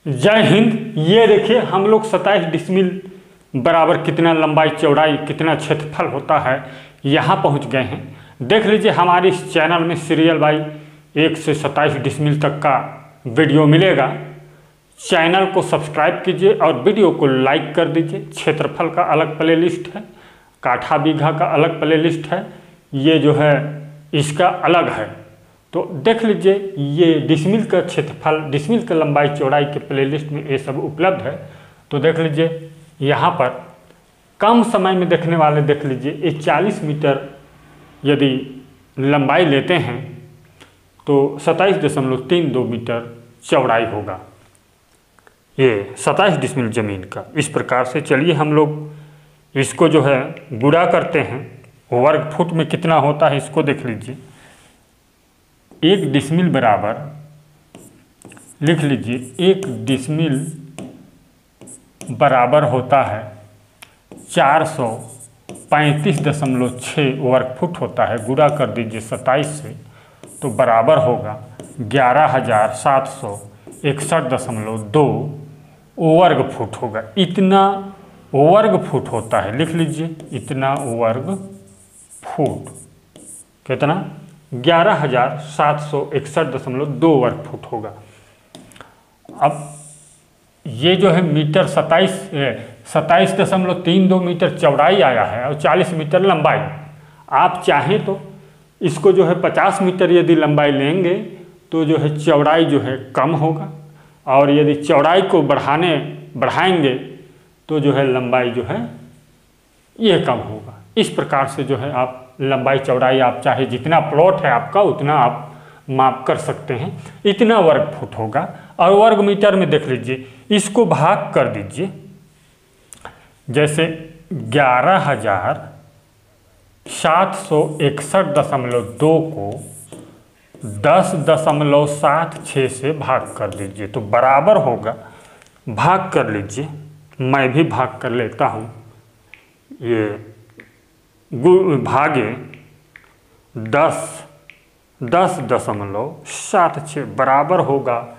जय हिंद। ये देखिए हम लोग 27 डिसमिल बराबर कितना लंबाई चौड़ाई कितना क्षेत्रफल होता है यहाँ पहुँच गए हैं। देख लीजिए हमारे इस चैनल में सीरियल बाई 1 से 27 डिसमिल तक का वीडियो मिलेगा। चैनल को सब्सक्राइब कीजिए और वीडियो को लाइक कर दीजिए। क्षेत्रफल का अलग प्लेलिस्ट है, काठा बीघा का अलग प्लेलिस्ट है, ये जो है इसका अलग है। तो देख लीजिए ये डिसमिल का क्षेत्रफल, डिसमिल का लंबाई चौड़ाई के प्लेलिस्ट में ये सब उपलब्ध है। तो देख लीजिए यहाँ पर कम समय में देखने वाले देख लीजिए ये 40 मीटर यदि लंबाई लेते हैं तो 27.32 मीटर चौड़ाई होगा ये 27 डिसमिल ज़मीन का। इस प्रकार से चलिए हम लोग इसको जो है गुणा करते हैं। वर्ग फुट में कितना होता है इसको देख लीजिए। 1 डिसमिल बराबर लिख लीजिए 1 डिसमिल बराबर होता है 435.6 वर्ग फुट होता है। गुणा कर दीजिए 27 से तो बराबर होगा 11,761.2 वर्ग फुट होगा। इतना वर्ग फुट होता है, लिख लीजिए इतना वर्ग फुट। कितना? 11,761.2 वर्ग फुट होगा। अब ये जो है मीटर 27.32 मीटर चौड़ाई आया है और 40 मीटर लंबाई। आप चाहें तो इसको जो है 50 मीटर यदि लंबाई लेंगे तो जो है चौड़ाई जो है कम होगा, और यदि चौड़ाई को बढ़ाएंगे तो जो है लंबाई जो है ये कम होगा। इस प्रकार से जो है आप लंबाई चौड़ाई आप चाहे जितना प्लॉट है आपका उतना आप माप कर सकते हैं। इतना वर्ग फुट होगा। और वर्ग मीटर में देख लीजिए इसको भाग कर दीजिए। जैसे 11,761.2 को 10.76 से भाग कर दीजिए तो बराबर होगा, भाग कर लीजिए, मैं भी भाग कर लेता हूँ, ये भागे 10.76 बराबर होगा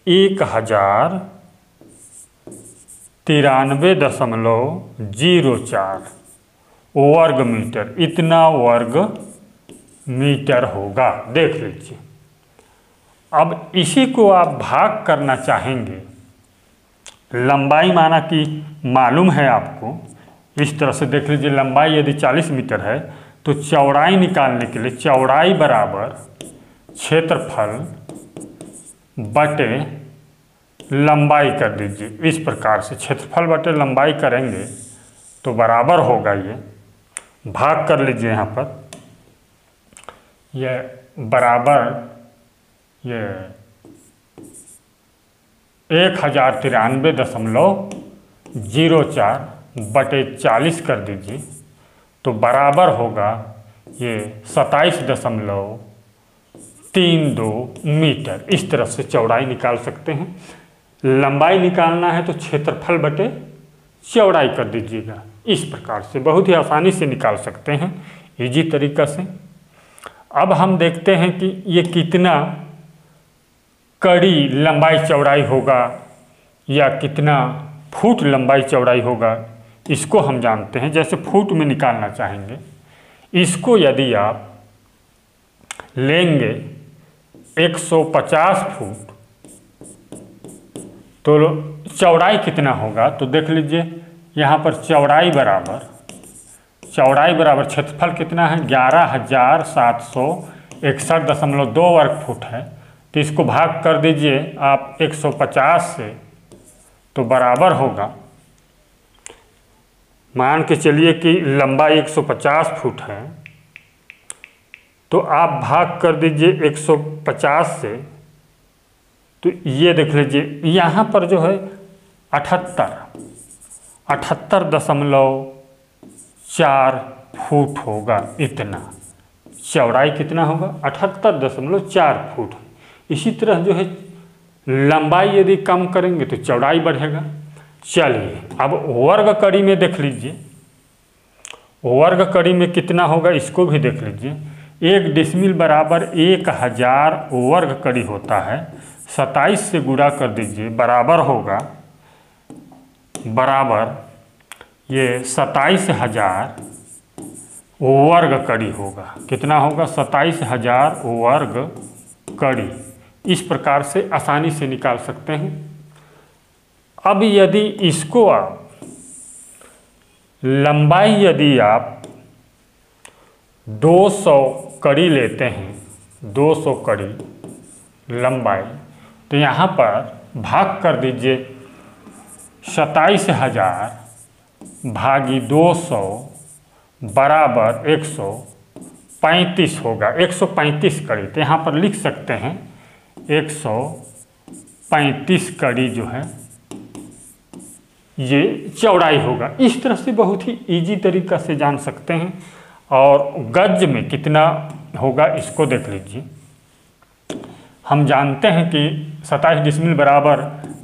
1093.04 वर्ग मीटर। इतना वर्ग मीटर होगा, देख लीजिए। अब इसी को आप भाग करना चाहेंगे, लंबाई माना कि मालूम है आपको, इस तरह से देख लीजिए लंबाई यदि 40 मीटर है तो चौड़ाई निकालने के लिए चौड़ाई बराबर क्षेत्रफल बटे लंबाई कर दीजिए। इस प्रकार से क्षेत्रफल बटे लंबाई करेंगे तो बराबर होगा, ये भाग कर लीजिए यहाँ पर, ये बराबर ये 1093.04 बटे 40 कर दीजिए तो बराबर होगा ये 27.32 मीटर। इस तरह से चौड़ाई निकाल सकते हैं। लंबाई निकालना है तो क्षेत्रफल बटे चौड़ाई कर दीजिएगा। इस प्रकार से बहुत ही आसानी से निकाल सकते हैं, इजी तरीका से। अब हम देखते हैं कि ये कितना कड़ी लंबाई चौड़ाई होगा या कितना फुट लंबाई चौड़ाई होगा, इसको हम जानते हैं। जैसे फुट में निकालना चाहेंगे, इसको यदि आप लेंगे 150 फुट तो चौड़ाई कितना होगा, तो देख लीजिए यहाँ पर चौड़ाई बराबर क्षेत्रफल कितना है 11,761.2 वर्ग फुट है। तो इसको भाग कर दीजिए आप 150 से तो बराबर होगा, मान के चलिए कि लंबाई 150 फुट है तो आप भाग कर दीजिए 150 से, तो ये देख लीजिए यहाँ पर जो है 78.4 फुट होगा। इतना चौड़ाई कितना होगा 78.4 फुट। इसी तरह जो है लंबाई यदि कम करेंगे तो चौड़ाई बढ़ेगा। चलिए अब वर्ग कड़ी में देख लीजिए, वर्ग कड़ी में कितना होगा इसको भी देख लीजिए। 1 डिसमिल बराबर 1000 वर्ग कड़ी होता है 27 से गुणा कर दीजिए, बराबर होगा, बराबर ये 27,000 वर्ग कड़ी होगा। कितना होगा? 27,000 वर्ग कड़ी। इस प्रकार से आसानी से निकाल सकते हैं। अब यदि इसको आप लंबाई, यदि आप 200 कड़ी लेते हैं, 200 कड़ी लंबाई, तो यहाँ पर भाग कर दीजिए 27,000 भागी 200 बराबर 135 होगा। 135 कड़ी, तो यहाँ पर लिख सकते हैं 135 कड़ी जो है ये चौड़ाई होगा। इस तरह से बहुत ही इजी तरीका से जान सकते हैं। और गज में कितना होगा इसको देख लीजिए। हम जानते हैं कि 27 डिसमिल बराबर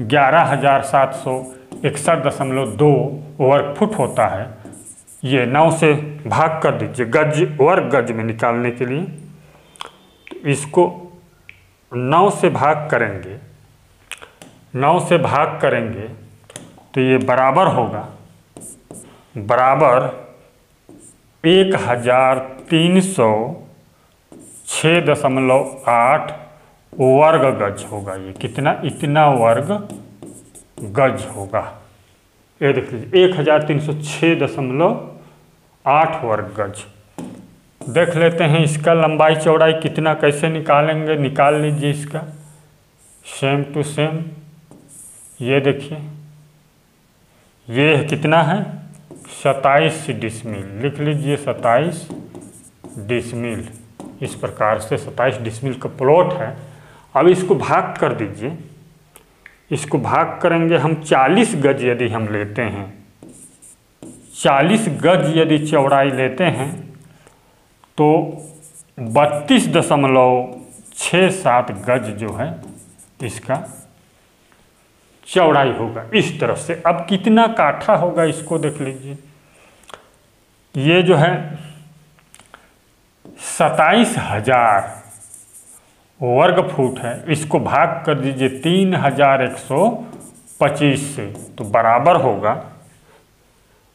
11,761.2 वर्ग फुट होता है। ये 9 से भाग कर दीजिए गज, वर्ग गज में निकालने के लिए। तो इसको 9 से भाग करेंगे, 9 से भाग करेंगे तो ये बराबर होगा, बराबर 1306.8 वर्ग गज होगा। ये कितना? इतना वर्ग गज होगा। ये देख लीजिए 1306.8 वर्ग गज। देख लेते हैं इसका लंबाई चौड़ाई कितना, कैसे निकालेंगे। निकाल लीजिए इसका सेम टू सेम। ये देखिए ये कितना है? 27 डिसमिल। लिख लीजिए 27 डिसमिल। इस प्रकार से 27 डिसमिल का प्लॉट है। अब इसको भाग कर दीजिए। इसको भाग करेंगे हम 40 गज यदि हम लेते हैं, 40 गज यदि चौड़ाई लेते हैं तो 32.67 गज जो है इसका चौड़ाई होगा। इस तरह से अब कितना काठा होगा इसको देख लीजिए। ये जो है 27,000 वर्ग फुट है। इसको भाग कर दीजिए 3,125 से, तो बराबर होगा,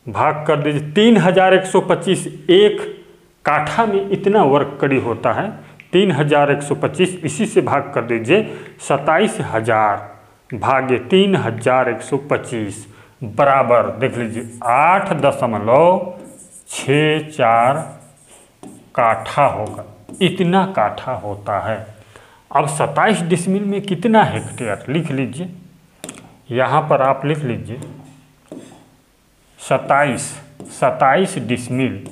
भाग कर दीजिए 3,125। एक काठा में इतना वर्ग कड़ी होता है 3,125। इसी से भाग कर दीजिए 27,000 भागे 3,125 बराबर देख लीजिए 8.64 काठा होगा। इतना काठा होता है। अब 27 डिसमिल में कितना हेक्टेयर लिख लीजिए। यहाँ पर आप लिख लीजिए 27 डिसमिल,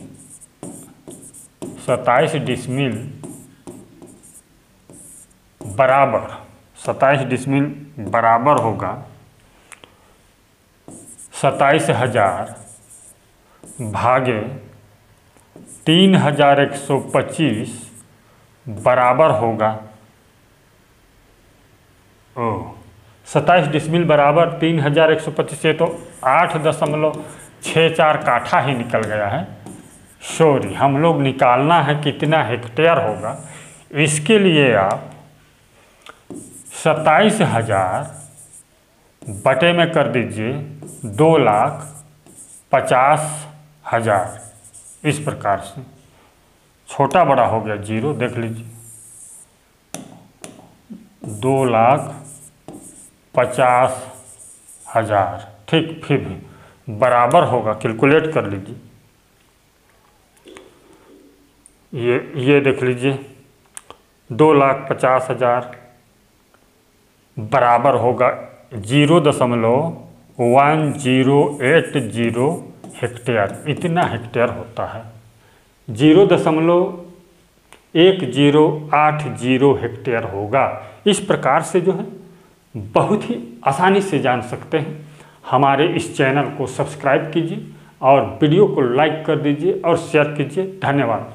27 डिसमिल बराबर, 27 डिसमिल बराबर होगा 27,000 भागे 3,125 बराबर होगा 27 डिसमिल बराबर 3,125 से तो 8.64 काठा ही निकल गया है। सॉरी, हम लोग निकालना है कितना हेक्टेयर होगा। इसके लिए आप 27,000 बटे में कर दीजिए 2,50,000। इस प्रकार से छोटा बड़ा हो गया जीरो, देख लीजिए 2,50,000। ठीक, फिर भी बराबर होगा, कैलकुलेट कर लीजिए। ये देख लीजिए 2,50,000 बराबर होगा 0.1080 हेक्टेयर। इतना हेक्टेयर होता है, 0.1080 हेक्टेयर होगा। इस प्रकार से जो है बहुत ही आसानी से जान सकते हैं। हमारे इस चैनल को सब्सक्राइब कीजिए और वीडियो को लाइक कर दीजिए और शेयर कीजिए। धन्यवाद।